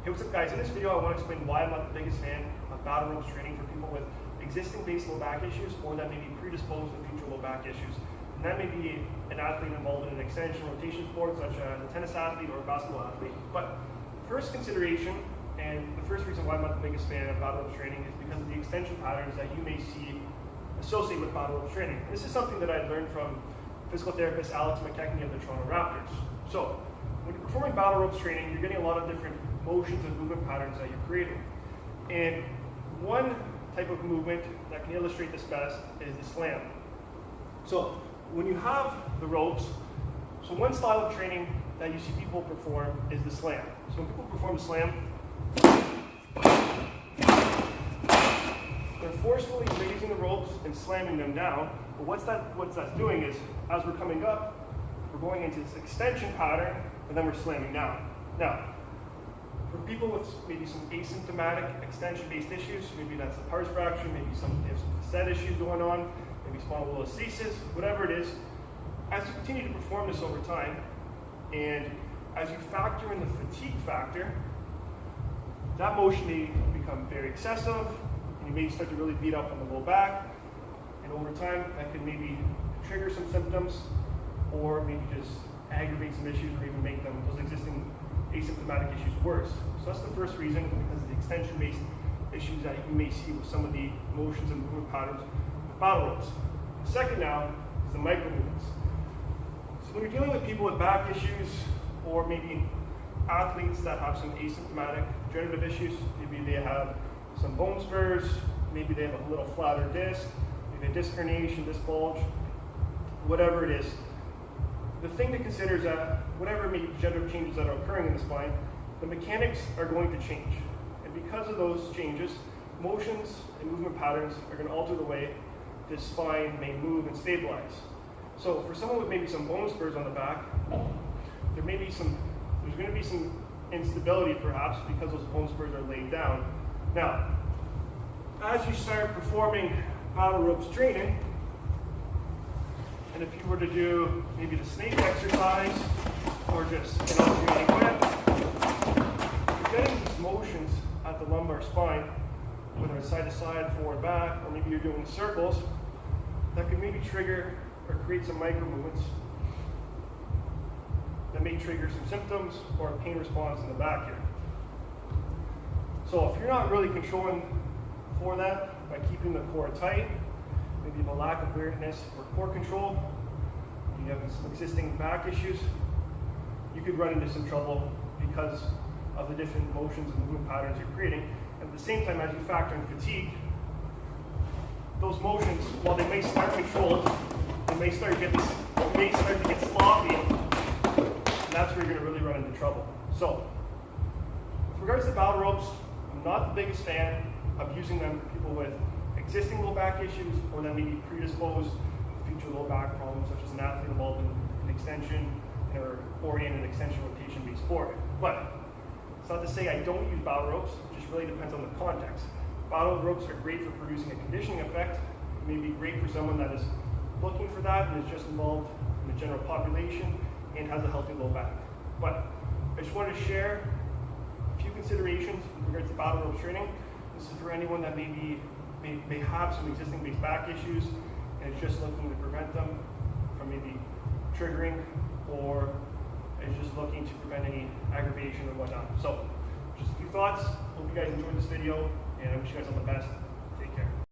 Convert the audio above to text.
Hey, what's up guys? In this video I want to explain why I'm not the biggest fan of battle ropes training for people with existing base low back issues or that may be predisposed to future low back issues. And that may be an athlete involved in an extension rotation sport such as a tennis athlete or a basketball athlete. But first consideration, and the first reason why I'm not the biggest fan of battle ropes training is because of the extension patterns that you may see associated with battle ropes training. This is something that I learned from physical therapist Alex McKechnie of the Toronto Raptors. So when you're performing battle ropes training, you're getting a lot of different motions and movement patterns that you're creating. And one type of movement that can illustrate this best is the slam. So when you have the ropes, so one style of training that you see people perform is the slam. So when people perform the slam, they're forcefully raising the ropes and slamming them down. But what that's doing is, as we're coming up, we're going into this extension pattern, and then we're slamming down. Now, for people with maybe some asymptomatic extension-based issues, maybe that's a pars fracture, maybe they have some facet issues going on, maybe spondylolisthesis, whatever it is, as you continue to perform this over time, and as you factor in the fatigue factor, that motion may become very excessive, and you may start to really beat up on the low back, and over time, that could maybe trigger some symptoms, or maybe just aggravate some issues, or even make them, those existing asymptomatic issues worse. So that's the first reason, because of the extension-based issues that you may see with some of the motions and movement patterns with battle ropes. The second now is the micro movements. So when you're dealing with people with back issues, or maybe athletes that have some asymptomatic degenerative issues, maybe they have some bone spurs, maybe they have a little flatter disc, maybe a disc herniation, disc bulge, whatever it is. The thing to consider is that whatever maybe degenerative changes that are occurring in the spine, the mechanics are going to change. And because of those changes, motions and movement patterns are going to alter the way this spine may move and stabilize. So for someone with maybe some bone spurs on the back, there's going to be some instability perhaps because those bone spurs are laid down. Now, as you start performing battle ropes training, and if you were to do maybe the snake exercise, or just an alternating grip, you're getting these motions at the lumbar spine, whether it's side to side, forward, back, or maybe you're doing circles, that could maybe trigger or create some micro movements that may trigger some symptoms or a pain response in the back here. So if you're not really controlling for that by keeping the core tight, maybe you have a lack of awareness for core control, you have some existing back issues, you could run into some trouble because of the different motions and movement patterns you're creating. And at the same time, as you factor in fatigue, those motions, while they may start controlled, they may start to get sloppy, and that's where you're going to really run into trouble. So, with regards to battle ropes, I'm not the biggest fan of using them for people with existing low back issues or that may be predisposed to future low back problems, such as an athlete involved in an extension or oriented extension rotation-based sport. But it's not to say I don't use battle ropes, it just really depends on the context. Battle ropes are great for producing a conditioning effect. It may be great for someone that is looking for that and is just involved in the general population and has a healthy low back. But I just wanted to share a few considerations with regards to battle ropes training. This is for anyone that may have some existing base back issues and is just looking to prevent them from maybe triggering, or is just looking to prevent any aggravation or whatnot. So just a few thoughts. Hope you guys enjoyed this video, and I wish you guys all the best.